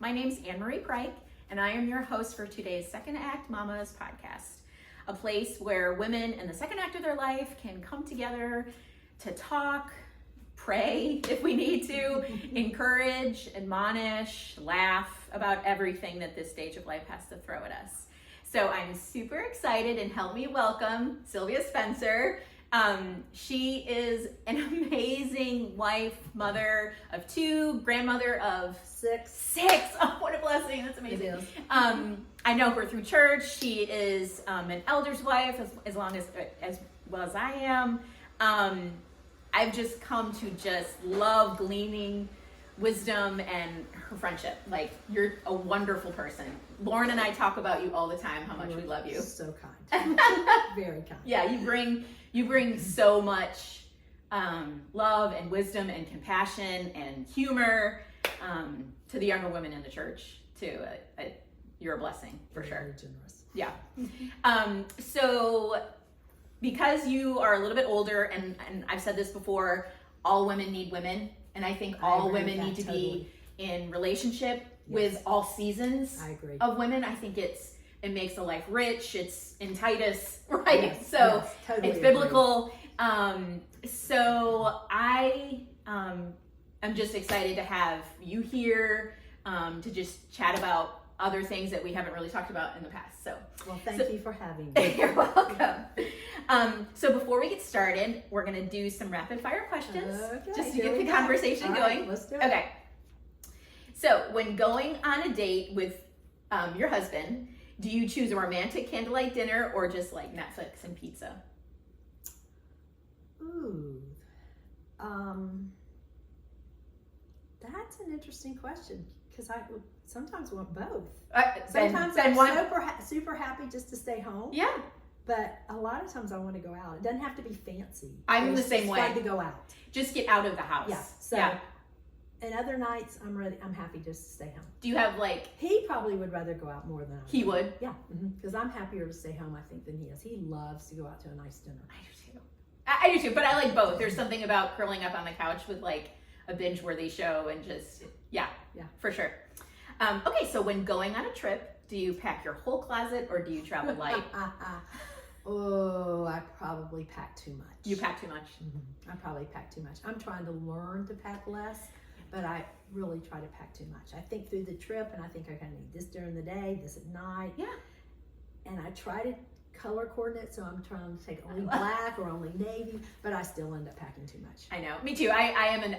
My name's AnnMarie Preik, and I am your host for today's Second Act Mamas podcast, a place where women in the second act of their life can come together to talk, pray if we need to, encourage, admonish, laugh about everything that this stage of life has to throw at us. So I'm super excited, and help me welcome Sylvia Spencer. She is an amazing wife, mother of two, grandmother of six. Oh, what a blessing. That's amazing. It is. I know her through church. She is an elder's wife as well as I am. I've just come to just love gleaning wisdom and her friendship. Like, you're a wonderful person. Lauren and I talk about you all the time, how much we love you. So kind. Very kind. Yeah, you bring so much love and wisdom and compassion and humor to the younger women in the church too. You're a blessing for sure. Very generous. Yeah. So because you are a little bit older, and I've said this before, all women need women, and I think all women need to be in relationship with all seasons of women. I think it makes the life rich. It's in Titus, right? Yes, so yes, totally it's biblical. So I am just excited to have you here to just chat about other things that we haven't really talked about in the past. So, well, thank you for having me. You're welcome. So before we get started, we're going to do some rapid fire questions just to get the conversation going. Let's do it. Okay. So when going on a date with your husband, do you choose a romantic candlelight dinner or just like Netflix and pizza? Ooh, that's an interesting question, because I sometimes want both. Sometimes I'm super happy just to stay home. Yeah. But a lot of times I want to go out. It doesn't have to be fancy. I'm the same way. It's fun to go out. Just get out of the house. Yeah. So, and other nights I'm happy just to stay home. Do you have like? He probably would rather go out more than I would. He would? Yeah. Because I'm happier to stay home, I think, than he is. He loves to go out to a nice dinner. I do too, but I like both. There's something about curling up on the couch with like a binge-worthy show and just, yeah, for sure. Okay, so when going on a trip, do you pack your whole closet or do you travel light? Oh, I probably pack too much. You pack too much? I probably pack too much. I'm trying to learn to pack less, but I really try to pack too much. I think through the trip, and I think I kind of need this during the day, this at night. Yeah. And I try to color coordinate, so I'm trying to take only black or only navy, but I still end up packing too much. I know. Me too. I am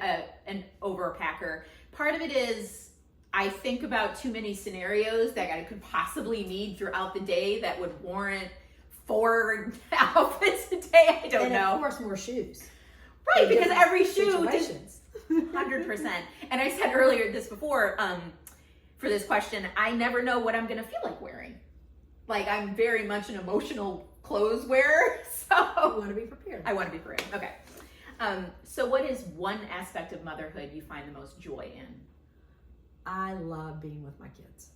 an overpacker. Part of it is I think about too many scenarios that I could possibly need throughout the day that would warrant 4 outfits a day. I don't know. And of course, more shoes. Right, because every shoe, 100%. And I said earlier this before, for this question, I never know what I'm going to feel like wearing. Like, I'm very much an emotional clothes wearer, so you want to be prepared. I want to be prepared. Okay. So what is one aspect of motherhood you find the most joy in? I love being with my kids.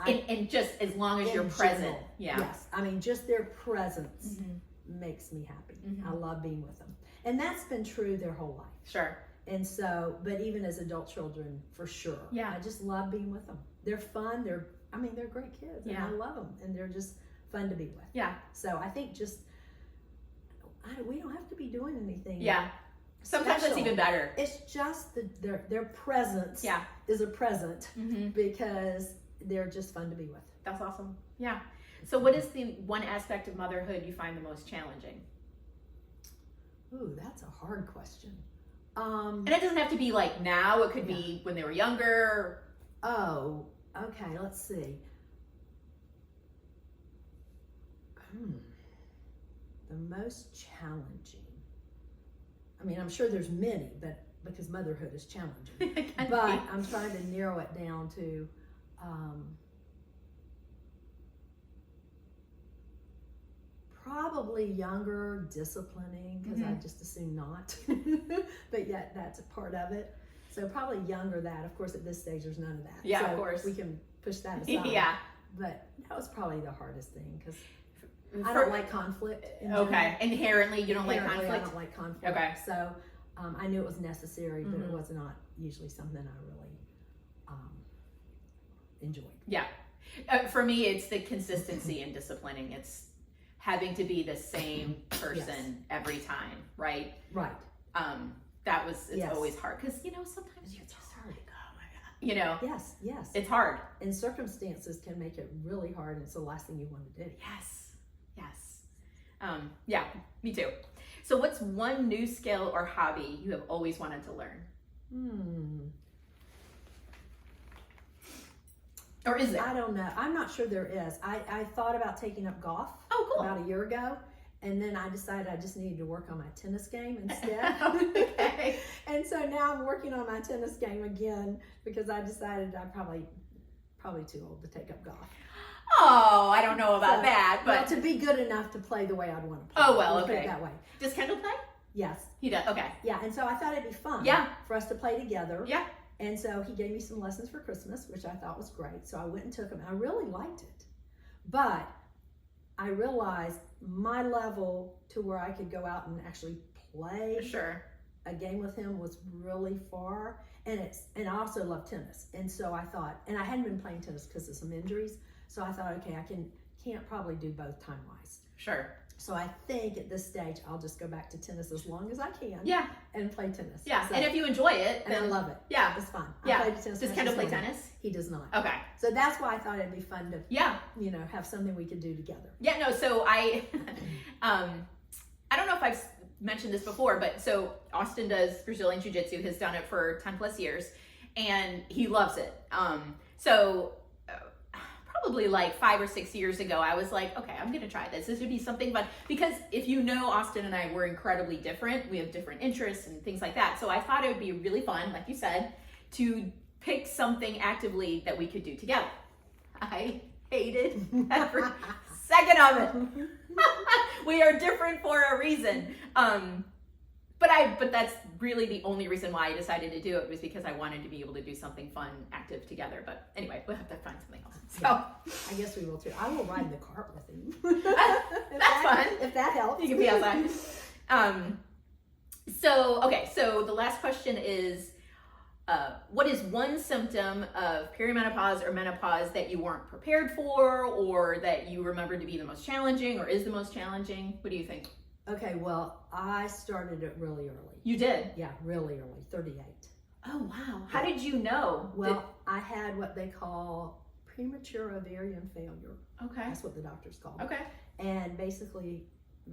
And just as long as you're present. General, yes. I mean, just their presence makes me happy. I love being with them. And that's been true their whole life. Sure. And so, but even as adult children, for sure. Yeah. I just love being with them. They're fun. They're great kids. And I love them. And they're just fun to be with. Yeah. So I think we don't have to be doing anything. Yeah. Sometimes that's even better. It's just their presence is a present because they're just fun to be with. That's awesome. Yeah. So what is the one aspect of motherhood you find the most challenging? Ooh, that's a hard question. And it doesn't have to be like now. It could be when they were younger. Oh, okay. Let's see. The most challenging. I mean, I'm sure there's many, but because motherhood is challenging. But I'm trying to narrow it down to probably younger, disciplining, because I just assume not. But yet that's a part of it. So probably younger that. Of course, at this stage, there's none of that. Yeah, so of course. We can push that aside. Yeah. But that was probably the hardest thing, because I don't like conflict. Okay. Inherently, you don't like conflict? I don't like conflict. Okay. So I knew it was necessary, but it was not usually something I really enjoyed. Yeah. For me, it's the consistency and disciplining. It's having to be the same person every time, right? Right. It's always hard because, sometimes you're just hard. Oh my God. Yes. It's hard. And circumstances can make it really hard, and it's the last thing you want to do. Yes. Yeah, me too. So what's one new skill or hobby you have always wanted to learn? Or is there? I don't know. I'm not sure there is. I thought about taking up golf about a year ago, and then I decided I just needed to work on my tennis game instead. Okay. And so now I'm working on my tennis game again because I decided I'm probably too old to take up golf. Oh, I don't know about that, but to be good enough to play the way I'd want to play. Oh, well, Put it okay. that way. Does Kendall play? Yes. He does. Okay. Yeah, and so I thought it'd be fun. Yeah. For us to play together. Yeah. And so he gave me some lessons for Christmas, which I thought was great. So I went and took them. I really liked it. But I realized my level to where I could go out and actually play a game with him was really far. And I also love tennis. And so I thought, and I hadn't been playing tennis because of some injuries. So I thought, okay, I can't probably do both time-wise. Sure. So I think at this stage, I'll just go back to tennis as long as I can. Yeah. And play tennis. Yeah. So, and if you enjoy it, and I love it. Yeah. It's fun. Yeah. I played tennis. Does Kendall play tennis? He does not. Okay. So that's why I thought it'd be fun to, have something we could do together. Yeah, no, so I don't know if I've mentioned this before, but so Austin does Brazilian Jiu-Jitsu, has done it for 10 plus years, and he loves it. Probably like 5 or 6 years ago, I was like, okay, I'm gonna try this. This would be something fun. Because if you know, Austin and I, we're incredibly different. We have different interests and things like that. So I thought it would be really fun, like you said, to pick something actively that we could do together. I hated every second of it. We are different for a reason. But that's really the only reason why I decided to do it, was because I wanted to be able to do something fun, active together. But anyway, we'll have to find something else. So I guess we will too. I will ride in the cart with him. That's fun. If that helps. You can be outside. So the last question is, what is one symptom of perimenopause or menopause that you weren't prepared for, or that you remember to be the most challenging, or is the most challenging? What do you think? Okay, well, I started it really early. You did? Yeah, really early, 38. Oh, wow. How did you know? Well, I had what they call premature ovarian failure. Okay. That's what the doctors call it. Okay. And basically,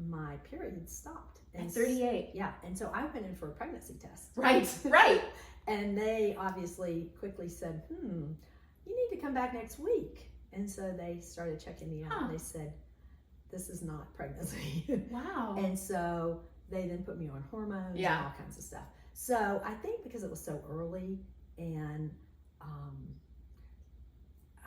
my period stopped. At 38. Yeah, and so I went in for a pregnancy test. Right. And they obviously quickly said, you need to come back next week. And so they started checking me out, and they said, this is not pregnancy. Wow. And so they then put me on hormones and all kinds of stuff. So I think because it was so early, and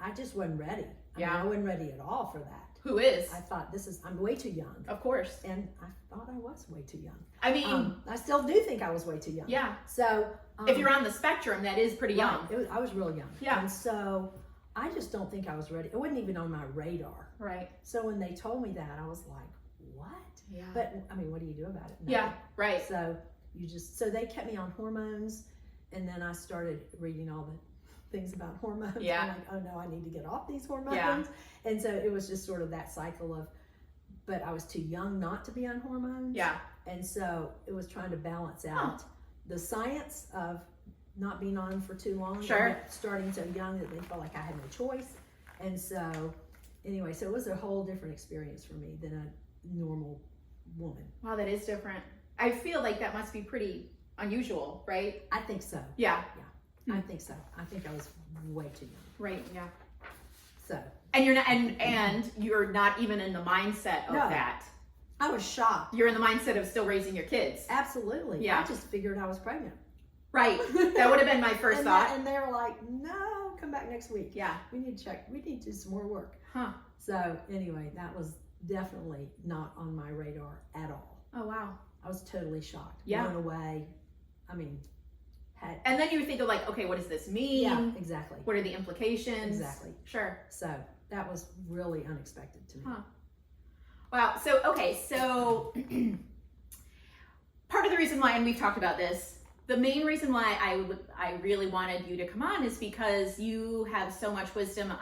I just wasn't ready. I wasn't ready at all for that. Who is? I thought I'm way too young. Of course. And I thought I was way too young. I mean, I still do think I was way too young. Yeah. So if you're on the spectrum, that is pretty young. I was real young. Yeah. And so I just don't think I was ready. It wasn't even on my radar. Right. So when they told me that, I was like, what? Yeah. But I mean, what do you do about it? No. Yeah. Right. So so they kept me on hormones, and then I started reading all the things about hormones. Yeah. I'm like, oh no, I need to get off these hormones. Yeah. And so it was just sort of that cycle of, but I was too young not to be on hormones. Yeah. And so it was trying to balance out the science of not being on for too long. Sure. And starting so young that they felt like I had no choice. And so anyway, so it was a whole different experience for me than a normal woman. Wow, that is different. I feel like that must be pretty unusual, right? I think so. Yeah. Yeah. I think so. I think I was way too young. Right, yeah. So. And you're not, and you're not even in the mindset of that. I was shocked. You're in the mindset of still raising your kids. Absolutely. Yeah. I just figured I was pregnant. Right. That would have been my first thought. And they were like, no, come back next week. Yeah. We need to check. We need to do some more work. Huh. So anyway, that was definitely not on my radar at all. Oh, wow. I was totally shocked. Yeah. Blown away. I mean, and then you think of like, okay, what does this mean? Yeah, exactly. What are the implications? Exactly. Sure. So that was really unexpected to me. Huh. Wow. So, okay. So part of the reason why, and we've talked about this, the main reason why I really wanted you to come on is because you have so much wisdom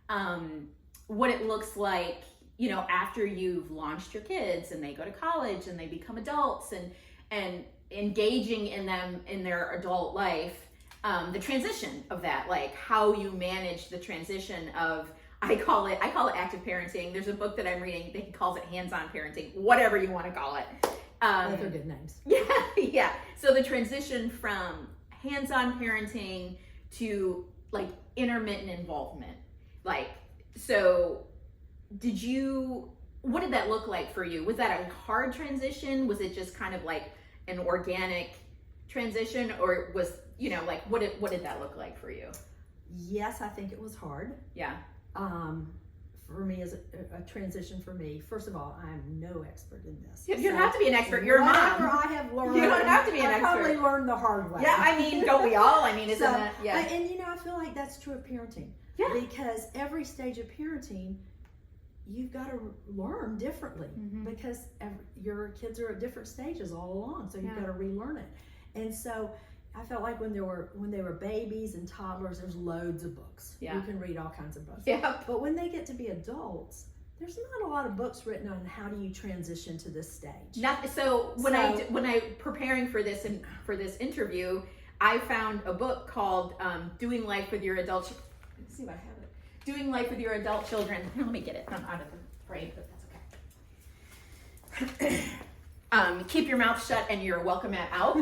on what it looks like, you know, after you've launched your kids and they go to college and they become adults, and engaging in them in their adult life, the transition of that, like how you manage the transition of, I call it active parenting. There's a book that I'm reading that he calls it hands-on parenting, whatever you want to call it. Those are good names. Yeah. So the transition from hands-on parenting to like intermittent involvement. Like, so what did that look like for you? Was that a hard transition? Was it just kind of like an organic transition, or was, you know, like what did that look like for you? Yes, I think it was hard. Yeah. For me, as a transition for me, first of all, I'm no expert in this. You don't have to be an expert. You're a mom. I have learned. You don't have to be an expert. I probably learned the hard way. Yeah, I mean, don't we all? I mean, isn't that? Yeah. And you know, I feel like that's true of parenting. Yeah. Because every stage of parenting, you've got to learn differently, because your kids are at different stages all along, so you've got to relearn it. And so I felt like when they were babies and toddlers, there's loads of books. Yeah. You can read all kinds of books. Yeah. But when they get to be adults, there's not a lot of books written on how do you transition to this stage. When I preparing for this interview, I found a book called Doing Life with Your Adult. Let's see if I have it. Doing Life with Your Adult Children. Let me get it. I'm out of the frame, but that's okay. Keep Your Mouth Shut and You're Welcome Out.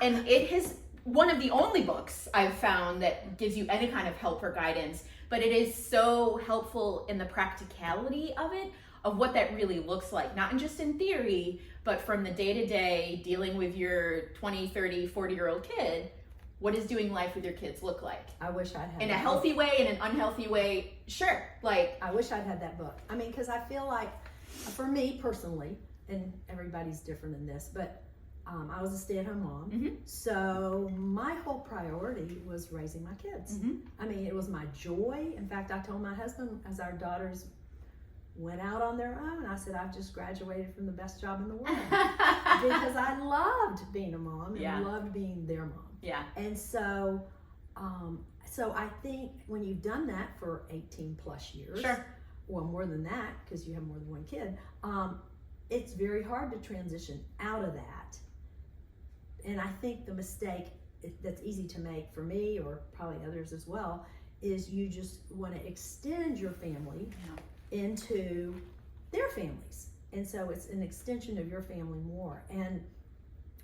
And it is one of the only books I've found that gives you any kind of help or guidance, but it is so helpful in the practicality of it, of what that really looks like, not just in theory, but from the day-to-day dealing with your 20, 30, 40-year-old kid. What does doing life with your kids look like? I wish I'd had in a healthy way, in an unhealthy way. Sure. Like, I wish I'd had that book. I mean, because I feel like, for me personally, and everybody's different in this, but I was a stay-at-home mom, so my whole priority was raising my kids. I mean, it was my joy. In fact, I told my husband, as our daughters went out on their own, I said, I've just graduated from the best job in the world, because I loved being a mom and loved being their mom. Yeah. And so, so I think when you've done that for 18 plus years, sure, or more than that, because you have more than one kid, it's very hard to transition out of that. And I think the mistake that's easy to make for me, or probably others as well, is you just want to extend your family into their families. And so it's an extension of your family more. And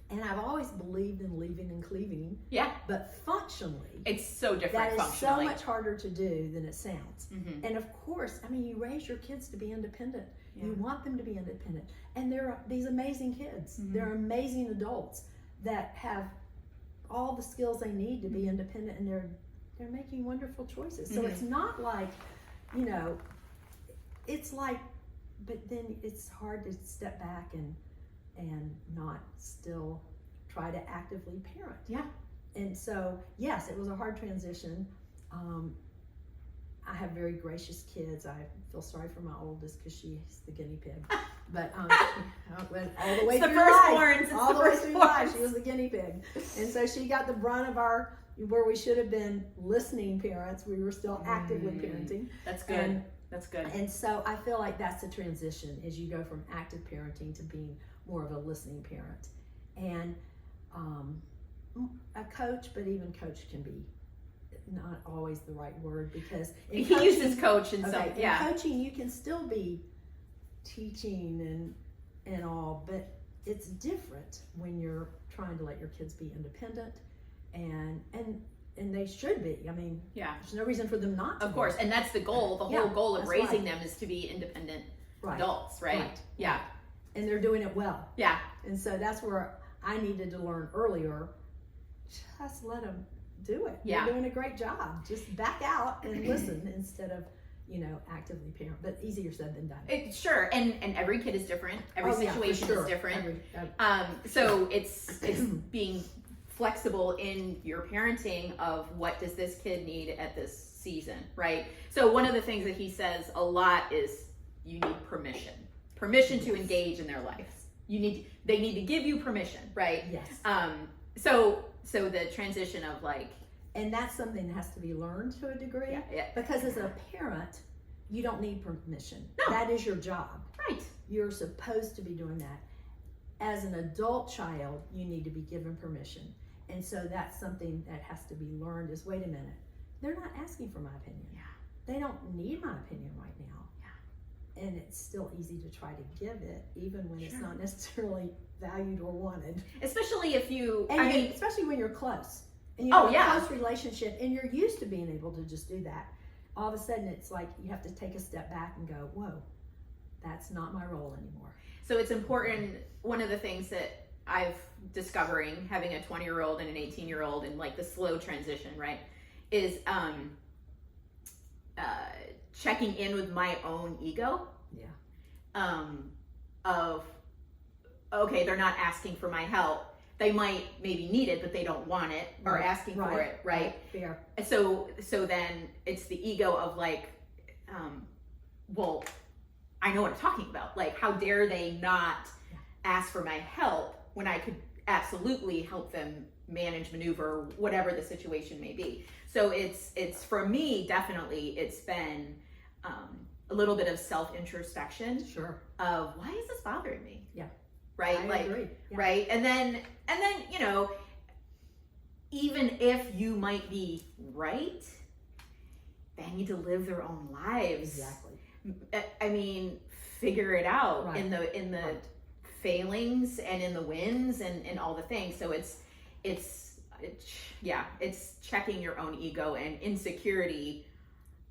I've always believed in leaving and cleaving. Yeah. But functionally, it's so different. That is so much harder to do than it sounds. And of course, I mean, you raise your kids to be independent. You want them to be independent. And they're these amazing kids. They're amazing adults that have all the skills they need to be independent, and they're making wonderful choices. So it's not like, you know, it's like, but then it's hard to step back and not still try to actively parent. Yeah. And so, yes, it was a hard transition. I have very gracious kids. I feel sorry for my oldest because she's the guinea pig. But all the way through life, all the way through life, she was the guinea pig. And so she got the brunt of where we should have been listening parents, we were still actively parenting. That's good. That's good. And so I feel like that's the transition, is you go from active parenting to being more of a listening parent. And a coach, but even coach can be not always the right word, because he uses coach in some, in coaching you can still be teaching and all, but it's different when you're trying to let your kids be independent, and they should be. I mean, there's no reason for them not to. Of course, and that's the goal. The whole goal of raising them is to be independent adults, right? Yeah. And they're doing it well. Yeah. And so that's where I needed to learn earlier. Just let them do it. Yeah. They're doing a great job. Just back out and listen instead of, actively parent. But easier said than done. Sure. And every kid is different. Every situation is different. So it's being flexible in your parenting of what does this kid need at this season, right? So one of the things that he says a lot is you need permission to engage in their life. They need to give you permission, right? Yes. So the transition of like, and that's something that has to be learned to a degree. Yeah. Because as a parent, you don't need permission. No. That is your job. Right. You're supposed to be doing that. As an adult child, you need to be given permission. And so that's something that has to be learned is, wait a minute, they're not asking for my opinion. Yeah. They don't need my opinion right now. Yeah. And it's still easy to try to give it, even when it's Sure. not necessarily valued or wanted. Especially if you, And especially when you're close. And you have a close relationship and you're used to being able to just do that. All of a sudden it's like you have to take a step back and go, whoa, that's not my role anymore. So it's important, one of the things that I've discovering having a 20-year-old and an 18-year-old and like the slow transition, right, is checking in with my own ego. Yeah. Of, okay, they're not asking for my help. They might maybe need it, but they don't want it or asking for it, right? Fair. So then it's the ego of like, well, I know what I'm talking about. Like, how dare they not ask for my help when I could absolutely help them manage, maneuver, whatever the situation may be. So it's for me, definitely, it's been a little bit of self-introspection. Sure. Of why is this bothering me? Yeah. Right. I agree. Yeah. Right. And then, you know, even if you might be right, they need to live their own lives. Exactly. I mean, figure it out in the Right. failings and in the wins and all the things. So it's checking your own ego and insecurity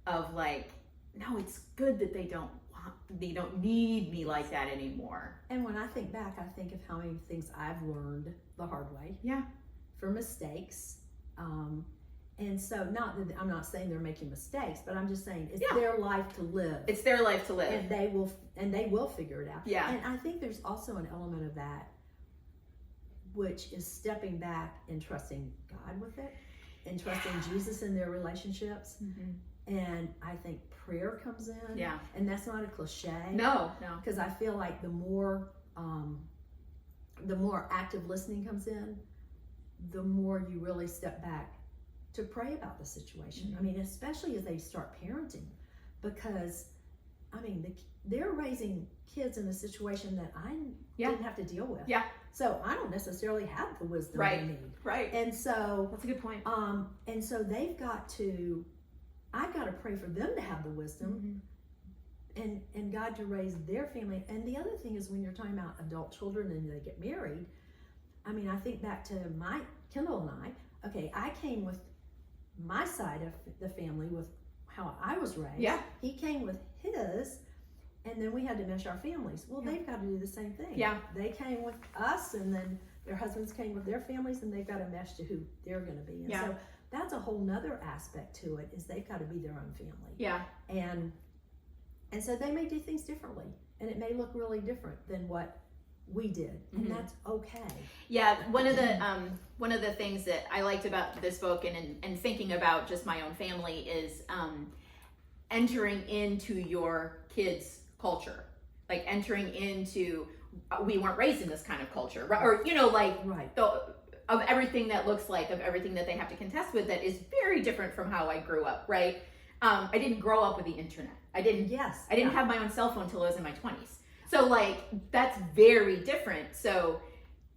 of like, no, it's good that they don't need me like that anymore. And when I think back, I think of how many things I've learned the hard way. Yeah. For mistakes. And so not that I'm not saying they're making mistakes, but I'm just saying it's their life to live. It's their life to live. And they will figure it out. Yeah. And I think there's also an element of that, which is stepping back and trusting God with it and trusting Jesus in their relationships. Mm-hmm. And I think prayer comes in. Yeah. And that's not a cliche. No. Because I feel like the more active listening comes in, the more you really step back to pray about the situation. Mm-hmm. I mean, especially as they start parenting, because I mean, they're raising kids in a situation that I didn't have to deal with. Yeah. So I don't necessarily have the wisdom they need. Right. And so that's a good point. And so I've got to pray for them to have the wisdom. Mm-hmm. And God to raise their family. And the other thing is when you're talking about adult children and they get married, I mean, I think back to Kendall and I. Okay, I came with my side of the family with how I was raised. Yeah. He came with his, and then we had to mesh our families. Well, they've got to do the same thing. Yeah. They came with us, and then their husbands came with their families, and they've got to mesh to who they're going to be. And so that's a whole nother aspect to it, is they've got to be their own family. Yeah. And so they may do things differently, and it may look really different than what we did, and that's okay. Yeah, one of the things that I liked about this book and thinking about just my own family is entering into your kids' culture, like entering into, we weren't raised in this kind of culture, right? Or of everything that looks like, of everything that they have to contest with, that is very different from how I grew up, right? I didn't grow up with the internet. I didn't have my own cell phone until I was in my 20s. So like, that's very different. So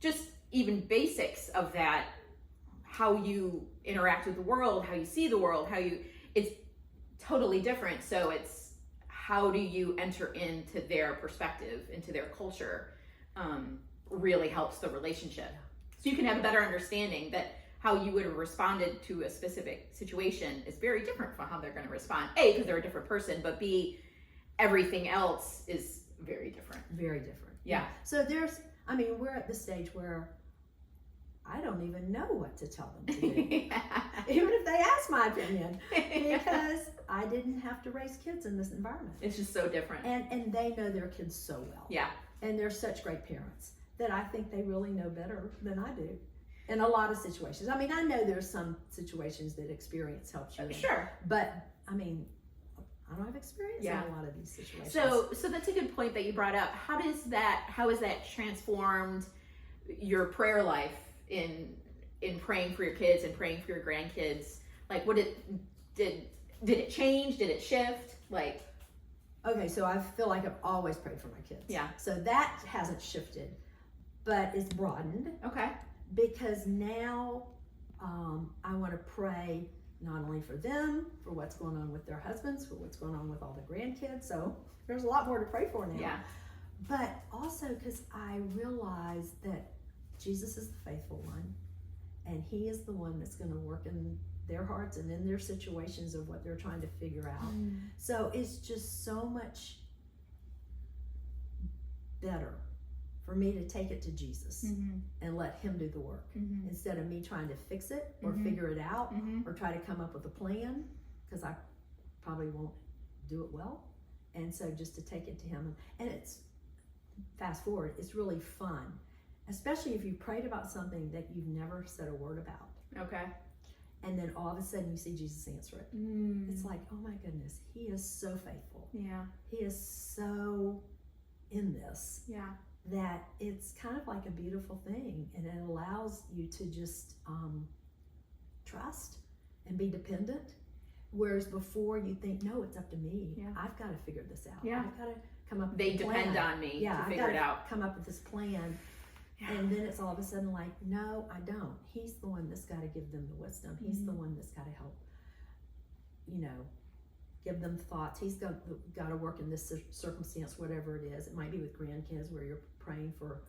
just even basics of that, how you interact with the world, how you see the world, it's totally different. So it's, how do you enter into their perspective, into their culture, really helps the relationship. So you can have a better understanding that how you would have responded to a specific situation is very different from how they're going to respond. A, because they're a different person, but B, everything else is very different. Very different. Yeah. So we're at the stage where I don't even know what to tell them to do. Even if they ask my opinion, because I didn't have to raise kids in this environment. It's just so different. And they know their kids so well. Yeah. And they're such great parents that I think they really know better than I do in a lot of situations. I mean, I know there's some situations that experience helps you in. Sure. But I mean, I don't have experience in a lot of these situations. So that's a good point that you brought up. How has that transformed your prayer life in praying for your kids and praying for your grandkids? Like, did it change? Did it shift? Like, okay, so I feel like I've always prayed for my kids. Yeah. So that hasn't shifted, but it's broadened. Okay. Because now I want to pray not only for them, for what's going on with their husbands, for what's going on with all the grandkids. So there's a lot more to pray for now. Yeah. But also because I realize that Jesus is the faithful one, and he is the one that's going to work in their hearts and in their situations of what they're trying to figure out. So it's just so much better for me to take it to Jesus and let him do the work instead of me trying to fix it or figure it out or try to come up with a plan, because I probably won't do it well. And so just to take it to him, and it's, fast forward, it's really fun, especially if you prayed about something that you've never said a word about. Okay. And then all of a sudden you see Jesus answer it. It's like, oh my goodness, he is so faithful. Yeah. He is so in this. Yeah. That it's kind of like a beautiful thing, and it allows you to just trust and be dependent. Whereas before you think, no, it's up to me. Yeah. I've got to figure this out. Yeah. I've got to come up with They a plan. depend on me Yeah, to I've figure got it to out. come up with this plan. Yeah. And then it's all of a sudden like, no, I don't. He's the one that's got to give them the wisdom. He's the one that's got to help, give them thoughts. He's got to work in this circumstance, whatever it is. It might be with grandkids where you're praying for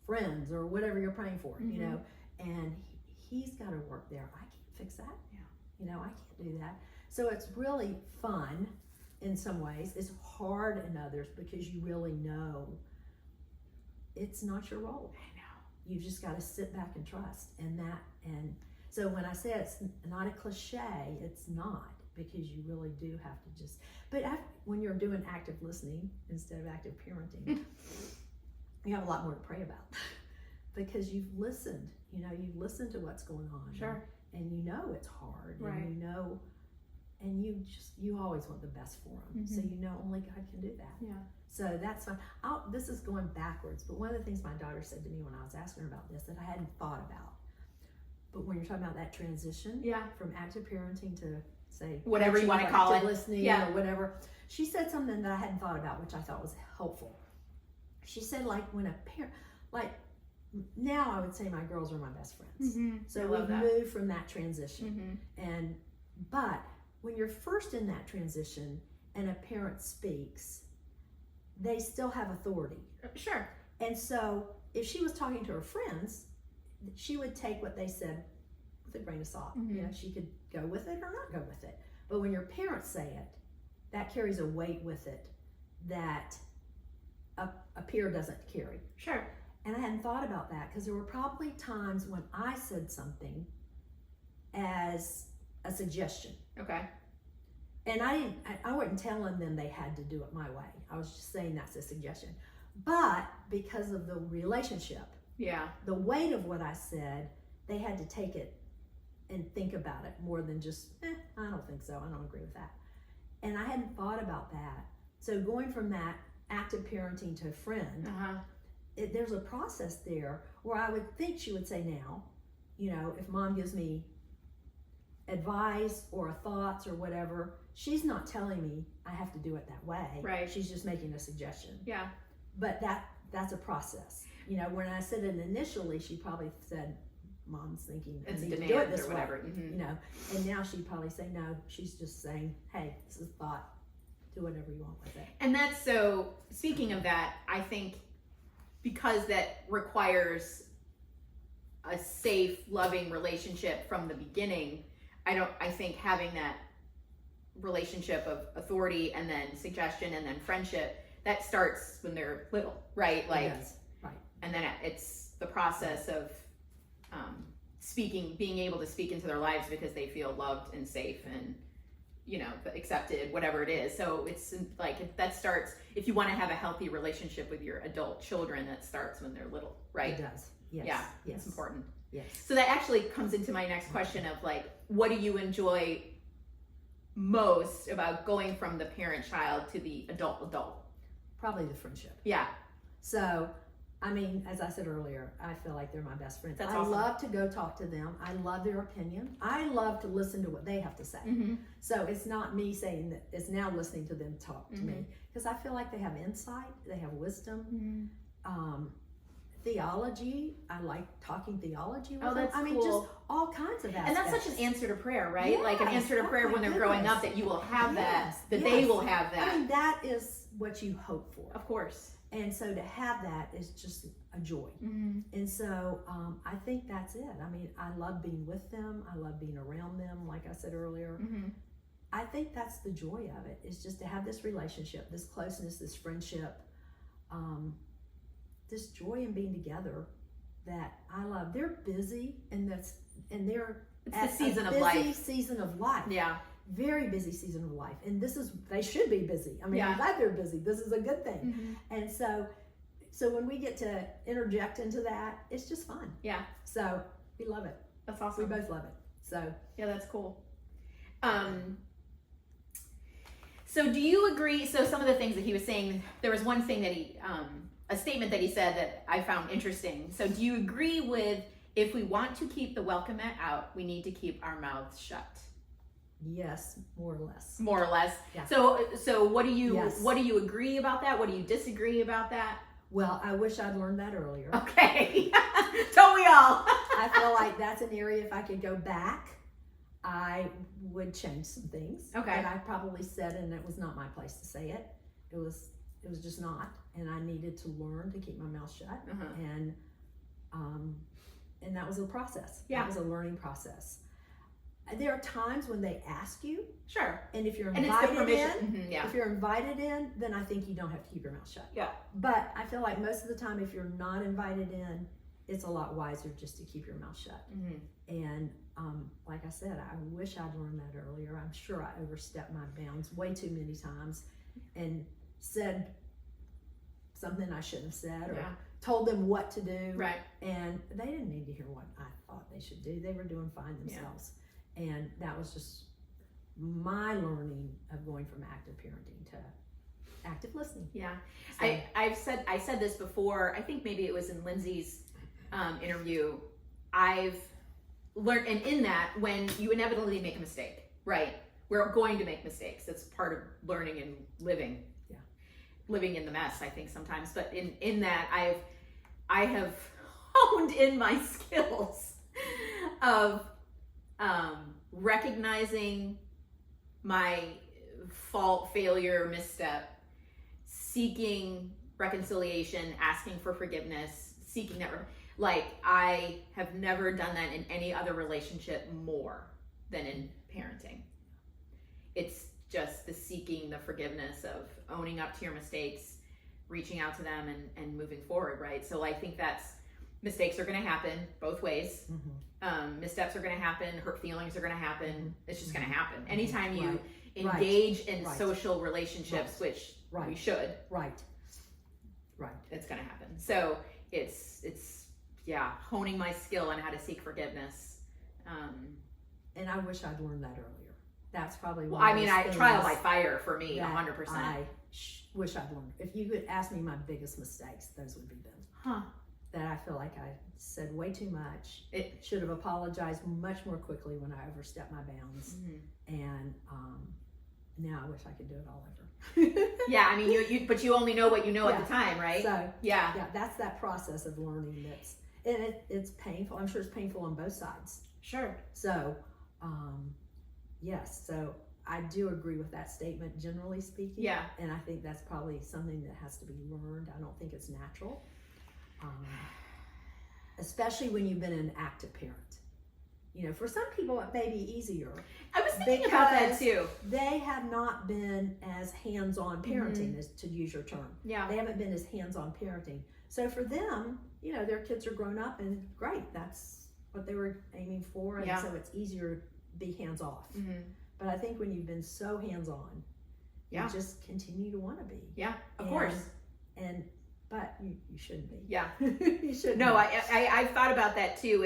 friends or whatever you're praying for, and he's got to work there. I can't fix that. Yeah. I can't do that. So it's really fun in some ways. It's hard in others because you really know it's not your role. I know. You just got to sit back and trust. And so when I say it's not a cliche, it's not, because you really do have to just, but when you're doing active listening instead of active parenting, you have a lot more to pray about because you've listened, you've listened to what's going on. Sure. And it's hard. Right. And you always want the best for them. So only God can do that. Yeah. So that's fine. This is going backwards, but one of the things my daughter said to me when I was asking her about this that I hadn't thought about, but when you're talking about that transition from active parenting to, say, whatever you want to call it, listening or whatever, she said something that I hadn't thought about, which I thought was helpful. She said, like, when a parent, like, now I would say my girls are my best friends. So we've moved from that transition. But when you're first in that transition and a parent speaks, they still have authority. Sure. And so if she was talking to her friends, she would take what they said with a grain of salt. She could go with it or not go with it. But when your parents say it, that carries a weight with it that a peer doesn't carry. Sure. And I hadn't thought about that because there were probably times when I said something as a suggestion. Okay. And I wasn't telling them they had to do it my way. I was just saying that's a suggestion. But because of the relationship, the weight of what I said, they had to take it and think about it more than just, I don't think so. I don't agree with that. And I hadn't thought about that. So going from that active parenting to a friend, there's a process there where I would think she would say now, if mom gives me advice or thoughts or whatever, she's not telling me I have to do it that way. Right. She's just making a suggestion. Yeah. But that's a process. When I said it initially, she probably said, mom's thinking I need to do it this way. Whatever. And now she'd probably say no. She's just saying, hey, this is thought. Do whatever you want with it. And that's so, speaking of that, I think because that requires a safe, loving relationship from the beginning, I think having that relationship of authority and then suggestion and then friendship, that starts when they're little, right? Like, It does. Right. And then it's the process of being able to speak into their lives because they feel loved and safe and, accepted, whatever it is. So it's like, that starts, if you want to have a healthy relationship with your adult children, that starts when they're little, right? It does. Yes. Yeah. Yes. It's important. Yes. So that actually comes into my next question of like, what do you enjoy most about going from the parent-child to the adult? Probably the friendship. Yeah. So I mean, as I said earlier, I feel like they're my best friends. That's I awesome. love to go talk to them. I love their opinion. I love to listen to what they have to say. Mm-hmm. So it's not me saying that, it's now listening to them talk to me, because I feel like they have insight, they have wisdom. Theology, I like talking theology with them. That's I mean, cool. just all kinds of aspects. And that's such an answer to prayer, right? Yes. Like an answer to prayer Oh, when my they're growing goodness. up, that you will have Yes. that Yes. they will have that. I mean, that is what you hope for. Of course. And so to have that is just a joy. Mm-hmm. And so I think that's it. I mean, I love being with them. I love being around them, like I said earlier. Mm-hmm. I think that's the joy of it, is just to have this relationship, this closeness, this friendship, this joy in being together that I love. They're busy, and they're It's at the season a of busy life. season of life. Yeah. Very busy season of life. And they should be busy. I mean, Yeah. I'm glad they're busy. This is a good thing. Mm-hmm. And so when we get to interject into that, it's just fun. Yeah. So we love it. That's We awesome. both love it. So Yeah, that's cool. So do you agree? So some of the things that he was saying, there was one thing that a statement that he said that I found interesting. So do you agree with, if we want to keep the welcome mat out, we need to keep our mouths shut? yes, more or less. More or less. Yeah. So what do you Yes. what do you agree about that? What do you disagree about that? Well, I wish I'd learned that earlier. Okay. Don't we all? I feel like that's an area, if I could go back, I would change some things. Okay. That I probably said, and it was not my place to say it. It was just not, and I needed to learn to keep my mouth shut. Uh-huh. And that was a process. Yeah. That was a learning process. There are times when they ask you, Sure. and if you're And it's the invited permission. in, Mhm, yeah. if you're invited in, then I think you don't have to keep your mouth shut. Yeah. But I feel like most of the time, if you're not invited in, it's a lot wiser just to keep your mouth shut. Mhm. And like I said, I wish I'd learned that earlier. I'm sure I overstepped my bounds way too many times and said something I shouldn't have said, or Yeah. told them what to do. Right. And they didn't need to hear what I thought they should do. They were doing fine themselves. And that was just my learning of going from active parenting to active listening. Yeah. So, I said this before. I think maybe it was in Lindsay's interview. I've learned, and in that, when you inevitably make a mistake, right? We're going to make mistakes. That's part of learning and living. Yeah. Living in the mess, I think sometimes. But in that, I have honed in my skills of recognizing my fault, failure, misstep, seeking reconciliation, asking for forgiveness, seeking that. Like, I have never done that in any other relationship more than in parenting. It's just the seeking the forgiveness of owning up to your mistakes, reaching out to them, and moving forward, right? So I think mistakes are going to happen both ways. Mm-hmm. Missteps are going to happen. Hurt feelings are going to happen. It's just going to happen. Anytime you Right. engage in Right. social relationships, which Right. we should, Right. it's going to happen. So it's honing my skill on how to seek forgiveness. And I wish I'd learned that earlier. That's probably Well, one I of mean, those trial by things fire for me, that 100%. I wish I'd learned. If you could ask me my biggest mistakes, those would be them. Huh. That I feel like I said way too much. It Should have apologized much more quickly when I overstepped my bounds. And now I wish I could do it all over. Yeah, I mean, you but you only know what you know at Yeah. the time, right? So yeah, that's that process of learning. It's painful. I'm sure it's painful on both sides. sure. So yes, so I do agree with that statement, generally speaking. Yeah. And I think that's probably something that has to be learned. I don't think it's natural, especially when you've been an active parent. You know, for some people it may be easier. I was thinking about that Because too. They have not been as hands-on parenting, as to use your term. Yeah. They haven't been as hands-on parenting. So for them, you know, their kids are grown up and great. That's what they were aiming for. And so it's easier to be hands-off. Mm-hmm. But I think when you've been so hands-on, Yeah. you just continue to want to be. Yeah, of course. But you shouldn't be. Yeah. You shouldn't. No, be. I've thought about that too.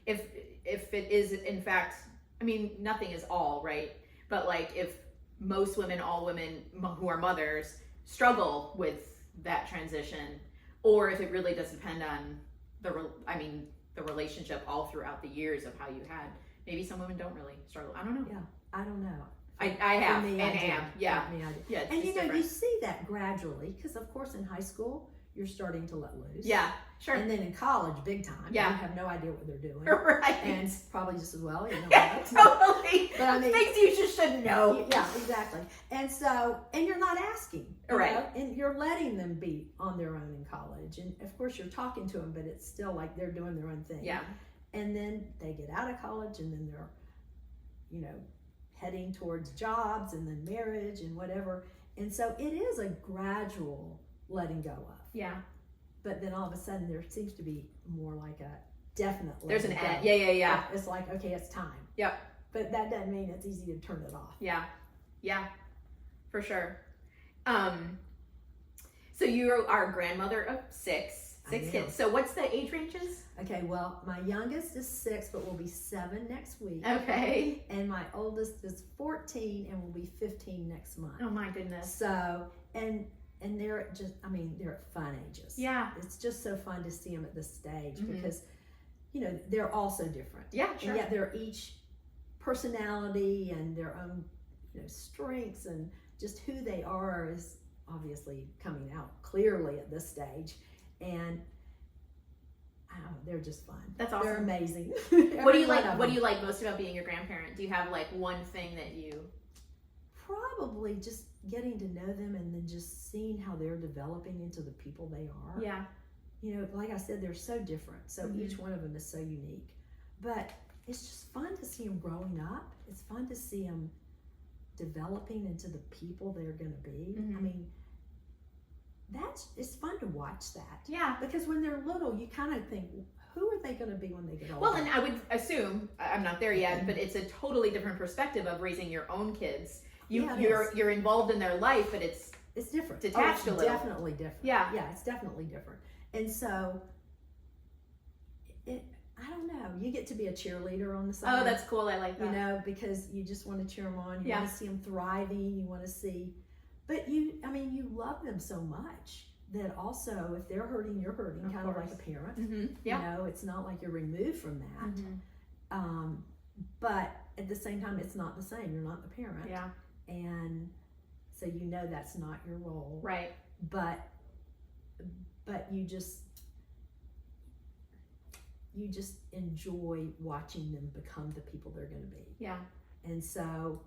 If it is in fact, I mean, nothing is all, right? But like, if most women, all women who are mothers struggle with that transition, or if it really does depend on the relationship all throughout the years of how you had. Maybe some women don't really struggle. I don't know. Yeah, I don't know. I have me, and I am. Yeah. For me, I do. Yeah. It's and just you know, different. you see that gradually because, of course, in high school you're starting to let loose. Yeah. Sure. And then in college, big time. Yeah. You have no idea what they're doing. Right. And probably just as well. You know, Totally. But I mean, things you just shouldn't know. Yeah, exactly. And so, and you're not asking, Right? know? And you're letting them be on their own in college. And of course, you're talking to them, but it's still like they're doing their own thing. Yeah. And then they get out of college, and then they're, you know, heading towards jobs, and then marriage, and whatever. And so, it is a gradual letting go of. Yeah. But then all of a sudden, there seems to be more like a definite. There's an letting end. go. Yeah. It's like, okay, it's time. Yep. But that doesn't mean it's easy to turn it off. Yeah. Yeah. For sure. So you are a grandmother of six kids. So what's the age ranges? Okay, well, my youngest is 6, but will be 7 next week. Okay. And my oldest is 14 and will be 15 next month. Oh my goodness. So, and they're just, I mean, they're at fun ages. Yeah. It's just so fun to see them at this stage because, you know, they're all so different. Yeah, sure. And yet they're each personality and their own, you know, strengths, and just who they are is obviously coming out clearly at this stage. And they're just fun. That's awesome. They're amazing. What do you like? What do you like most about being a grandparent? Do you have like one thing that you? Probably just getting to know them, and then just seeing how they're developing into the people they are. Yeah. You know, like I said, they're so different. So each one of them is so unique. But it's just fun to see them growing up. It's fun to see them developing into the people they're going to be. I mean, it's fun to watch that. Yeah. Because when they're little, you kind of think, who are they going to be when they get older? Well, and I would assume, I'm not there yet, but it's a totally different perspective of raising your own kids. You're involved in their life, but it's different. Detached a little. Definitely different. Yeah. Yeah, it's definitely different. And so, I don't know. You get to be a cheerleader on the side. Oh, that's cool. I like that. You know, because you just want to cheer them on. You want to see them thriving. You want to see, but you love them so much that also if they're hurting, you're hurting, kind of like a parent. Yeah. You know, it's not like you're removed from that. But at the same time, it's not the same. You're not the parent. Yeah. And so you know that's not your role. Right. But you just enjoy watching them become the people they're going to be. Yeah. And so,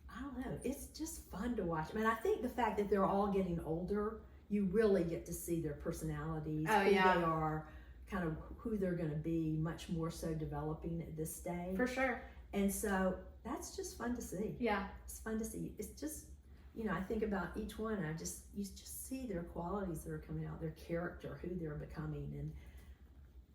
I don't know, it's just fun to watch. I mean, I think the fact that they're all getting older, you really get to see their personalities, who they are, kind of who they're going to be, much more so developing at this stage. For sure. And so, that's just fun to see. Yeah. It's fun to see. It's just, you know, I think about each one, you just see their qualities that are coming out, their character, who they're becoming, and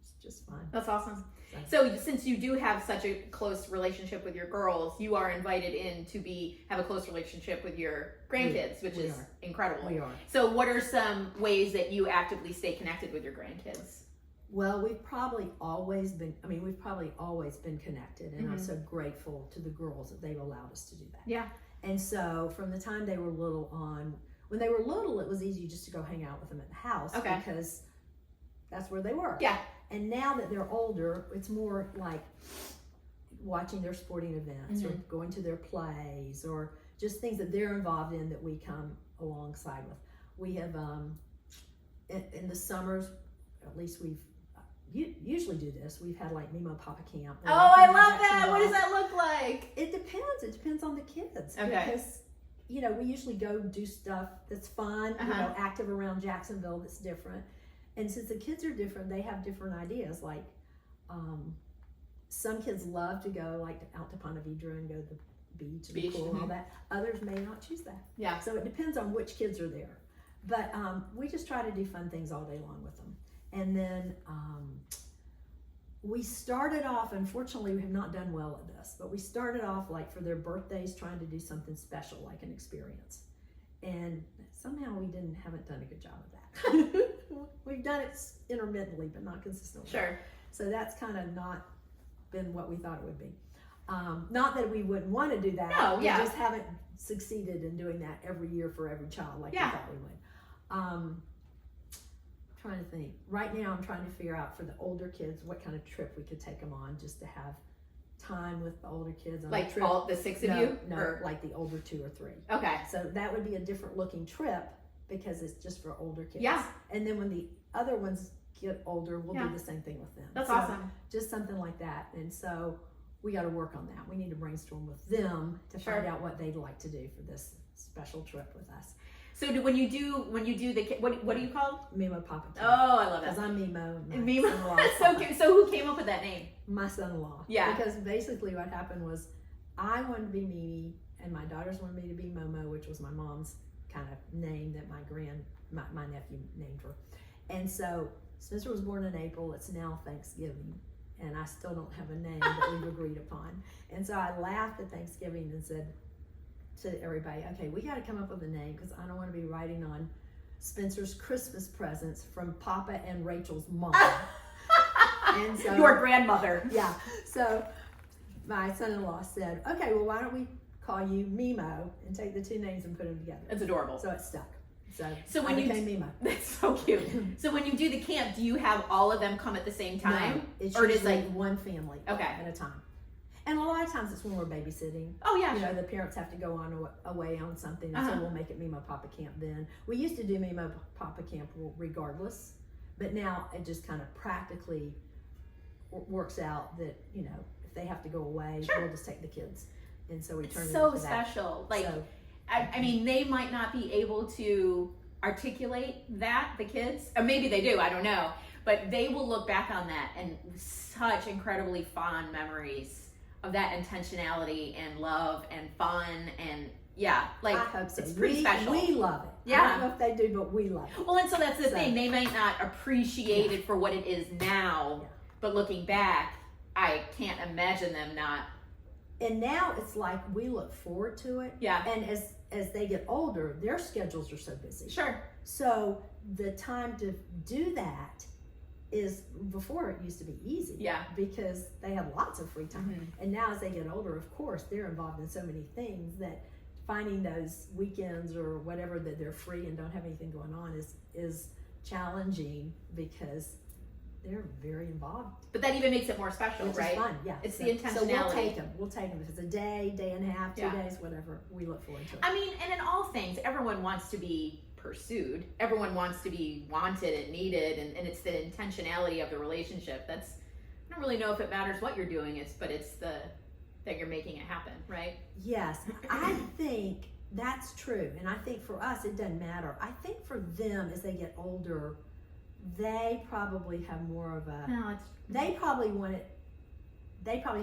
it's just fun. That's awesome. So since you do have such a close relationship with your girls, you are invited in to have a close relationship with your grandkids, which is incredible. We are. So what are some ways that you actively stay connected with your grandkids? Well, we've probably always been connected, and I'm so grateful to the girls that they've allowed us to do that. Yeah. And so from the time they were little on, when they were little, it was easy just to go hang out with them at the house because that's where they were. Yeah. And now that they're older, it's more like watching their sporting events or going to their plays or just things that they're involved in that we come alongside with. We have, in the summers, at least we've, usually do this. We've had like Mimo Papa Camp. Oh, I love that. What does that look like? It depends. It depends on the kids. Okay. Because, you know, we usually go do stuff that's fun, you know, active around Jacksonville that's different. And since the kids are different, they have different ideas. Like, some kids love to go like out to Ponte Vedra and go to the beach and the pool and all that. Others may not choose that. Yeah. So it depends on which kids are there. But we just try to do fun things all day long with them. And then we started off, unfortunately, we have not done well at this, but we started off like for their birthdays trying to do something special, like an experience. And somehow we haven't done a good job of that. We've done it intermittently, but not consistently. Sure. So that's kind of not been what we thought it would be. Not that we wouldn't want to do that. No, we just haven't succeeded in doing that every year for every child like we thought we would. trying to think. Right now, I'm trying to figure out for the older kids what kind of trip we could take them on, just to have time with the older kids. On Like trip. all the 6 of you? No, Or... like the older 2 or 3. Okay. So that would be a different looking trip because it's just for older kids. Yeah. And then when the other ones get older, we'll do the same thing with them. That's so awesome. Just something like that. And so we got to work on that. We need to brainstorm with them to find out what they'd like to do for this special trip with us. So when you do the what are you called? Mimo Papa. Oh, I love that. Because I'm Mimo. Mimo. So cute. So who came up with that name? My son-in-law. Yeah. Because basically what happened was I wanted to be Mimi and my daughters wanted me to be Momo, which was my mom's kind of name that my nephew named her. And so Spencer was born in April. It's now Thanksgiving. And I still don't have a name that we've agreed upon. And so I laughed at Thanksgiving and said to everybody, okay, we got to come up with a name because I don't want to be writing on Spencer's Christmas presents from Papa and Rachel's mom. And so, your grandmother. Yeah. So my son-in-law said, okay, well, why don't we call you Mimo and take the 2 names and put them together. It's adorable. So it stuck. So when I became Mimo. That's so cute. So when you do the camp, do you have all of them come at the same time? No, it's or usually like one family at a time. And a lot of times it's when we're babysitting. Oh yeah, you know, the parents have to go on away on something, and so we'll make it Mimo Papa Camp then. We used to do Mimo Papa Camp regardless, but now it just kind of practically works out that, you know, if they have to go away, we'll just take the kids. And so we turn it into special. Like, so, I mean, they might not be able to articulate that, the kids, or maybe they do, I don't know, but they will look back on that and such incredibly fond memories of that intentionality and love and fun and like I hope so. It's pretty special. We love it. Yeah. I don't know if they do, but we love it. Well, and so that's the thing. They might not appreciate it for what it is now, but looking back, I can't imagine them not. And now it's like we look forward to it. Yeah. And as they get older, their schedules are so busy. Sure. So the time to do that is, before it used to be easy. Yeah. Because they had lots of free time. Mm-hmm. And now as they get older, of course, they're involved in so many things that finding those weekends or whatever that they're free and don't have anything going on is challenging because they're very involved. But that even makes it more special, It's right? fun, yeah. It's the intentionality. So we'll take them. If it's a day, day and a half, 2 days, whatever, we look forward to it. I mean, and in all things, everyone wants to be pursued. Everyone wants to be wanted and needed, and it's the intentionality of the relationship. I don't really know if it matters what you're doing, but it's that you're making it happen, right? Yes, I think that's true. And I think for us, it doesn't matter. I think for them, as they get older, they probably have more of they probably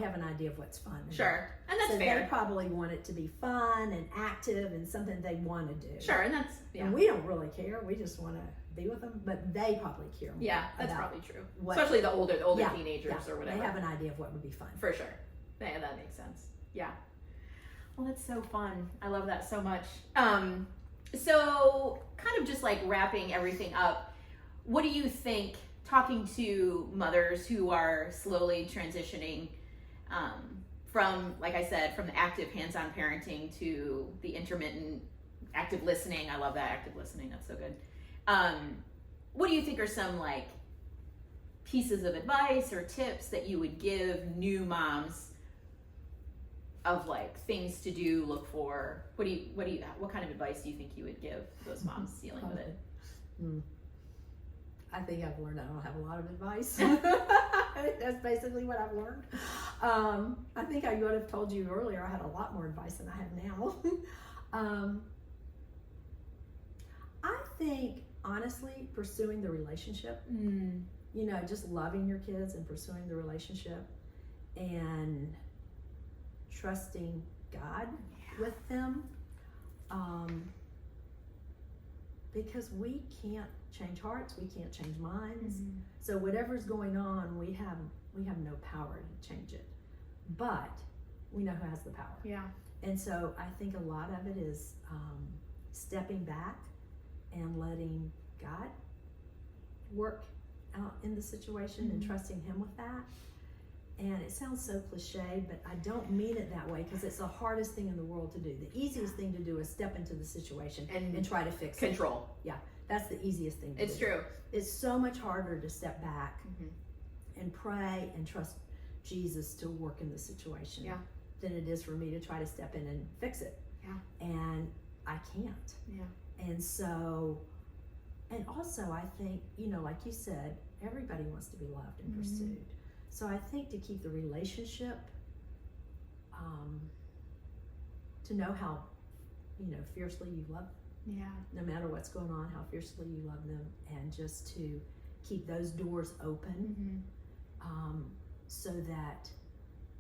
have an idea of what's fun. Sure, and that's so fair. They probably want it to be fun and active and something they want to do. Sure, and that's, And we don't really care. We just want to be with them, but they probably care more. Yeah, that's probably true. What, especially the older teenagers or whatever. They have an idea of what would be fun. For sure. Yeah, that makes sense. Yeah. Well, that's so fun. I love that so much. So kind of just like wrapping everything up, what do you think, talking to mothers who are slowly transitioning from, like I said, from the active hands-on parenting to the intermittent active listening? I love that, active listening. That's so good. What do you think are some like pieces of advice or tips that you would give new moms of like things to do, look for? What kind of advice do you think you would give those moms dealing with it? I think I've learned I don't have a lot of advice. That's basically what I've learned. I think I would have told you earlier I had a lot more advice than I have now. I think, honestly, pursuing the relationship, you know, just loving your kids and pursuing the relationship and trusting God with them. Because we can't change hearts, we can't change minds. So whatever's going on, we have no power to change it. But we know who has the power. Yeah. And so I think a lot of it is stepping back and letting God work out in the situation and trusting Him with that. And it sounds so cliche, but I don't mean it that way, because it's the hardest thing in the world to do. The easiest thing to do is step into the situation and try to fix it. Control. Yeah, that's the easiest thing to do. It's true. It's so much harder to step back and pray and trust Jesus to work in the situation than it is for me to try to step in and fix it. Yeah. And I can't. Yeah. And so, and also I think, like you said, everybody wants to be loved and pursued. So I think to keep the relationship, to know how, fiercely you love them. Yeah. No matter what's going on, how fiercely you love them, and just to keep those doors open, so that,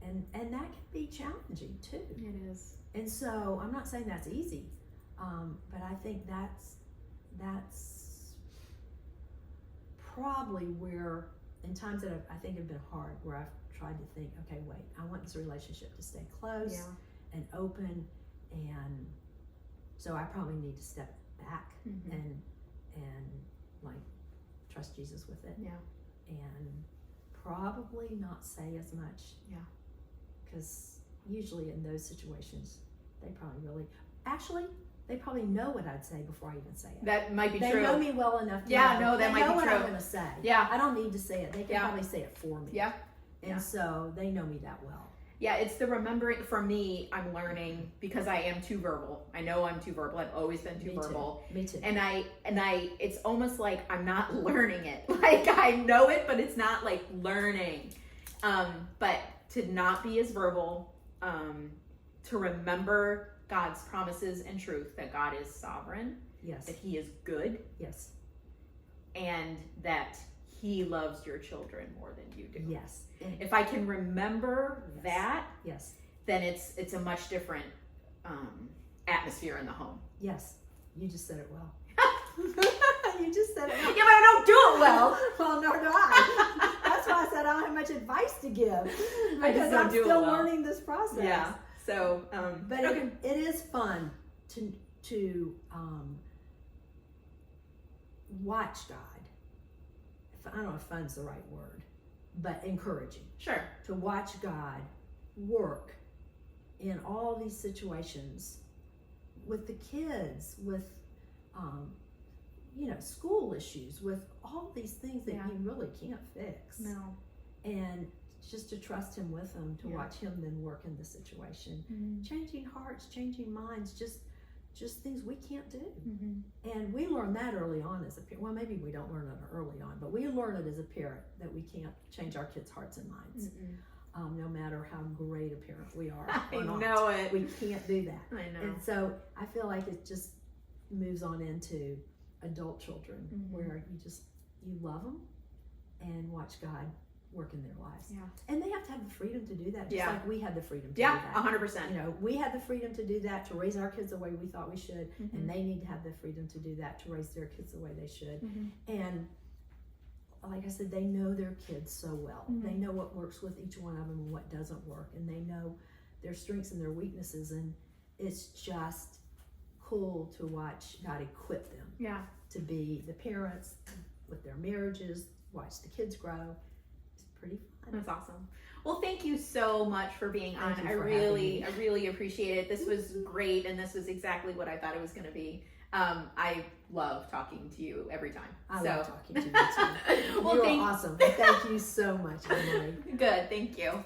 and that can be challenging too. It is. And so I'm not saying that's easy, but I think that's probably where, in times that I think have been hard, where I've tried to think, okay, wait, I want this relationship to stay close and open, and so I probably need to step back and like trust Jesus with it. Yeah. And probably not say as much. Yeah. Because usually in those situations, they probably know what I'd say before I even say it. That might be true. They know me well enough to know that might be true. They know what I'm going to say. Yeah. I don't need to say it. They can probably say it for me. Yeah. And so they know me that well. Yeah, it's the remembering. For me, I'm learning, because I am too verbal. I know I'm too verbal. I've always been too verbal. Me too. And I, it's almost like I'm not learning it. Like I know it, but it's not like learning. But to not be as verbal, to remember God's promises and truth, that God is sovereign. Yes. That He is good. Yes. And that He loves your children more than you do. Yes. If I can remember that, yes, then it's a much different atmosphere in the home. Yes. You just said it well. You just said it well. Yeah, but I don't do it well. Well, nor do I. That's why I said I don't have much advice to give. Because I'm still learning this process. Yeah. So, but it is fun to watch God. I don't know if fun's the right word, but encouraging. Sure. To watch God work in all these situations with the kids, with school issues, with all these things that you really can't fix. No. And just to trust Him with them, to watch Him then work in the situation. Changing hearts, changing minds, just things we can't do. And we learn that early on as a parent. Well, maybe we don't learn it early on, but we learn it as a parent, that we can't change our kids' hearts and minds. No matter how great a parent we are. I know it. We can't do that. I know. And so I feel like it just moves on into adult children, where you love them and watch God work in their lives. Yeah. And they have to have the freedom to do that, just like we had the freedom to do that. 100%. We had the freedom to do that, to raise our kids the way we thought we should, and they need to have the freedom to do that, to raise their kids the way they should. And like I said, they know their kids so well. They know what works with each one of them and what doesn't work, and they know their strengths and their weaknesses, and it's just cool to watch God equip them to be the parents with their marriages, watch the kids grow. It's pretty fun. That's awesome. Well, thank you so much for being on. I really appreciate it. This was great, and this was exactly what I thought it was going to be. I love talking to you every time. I love talking to you too. Well, you're awesome. Thank you so much, AnnMarie. Good. Thank you.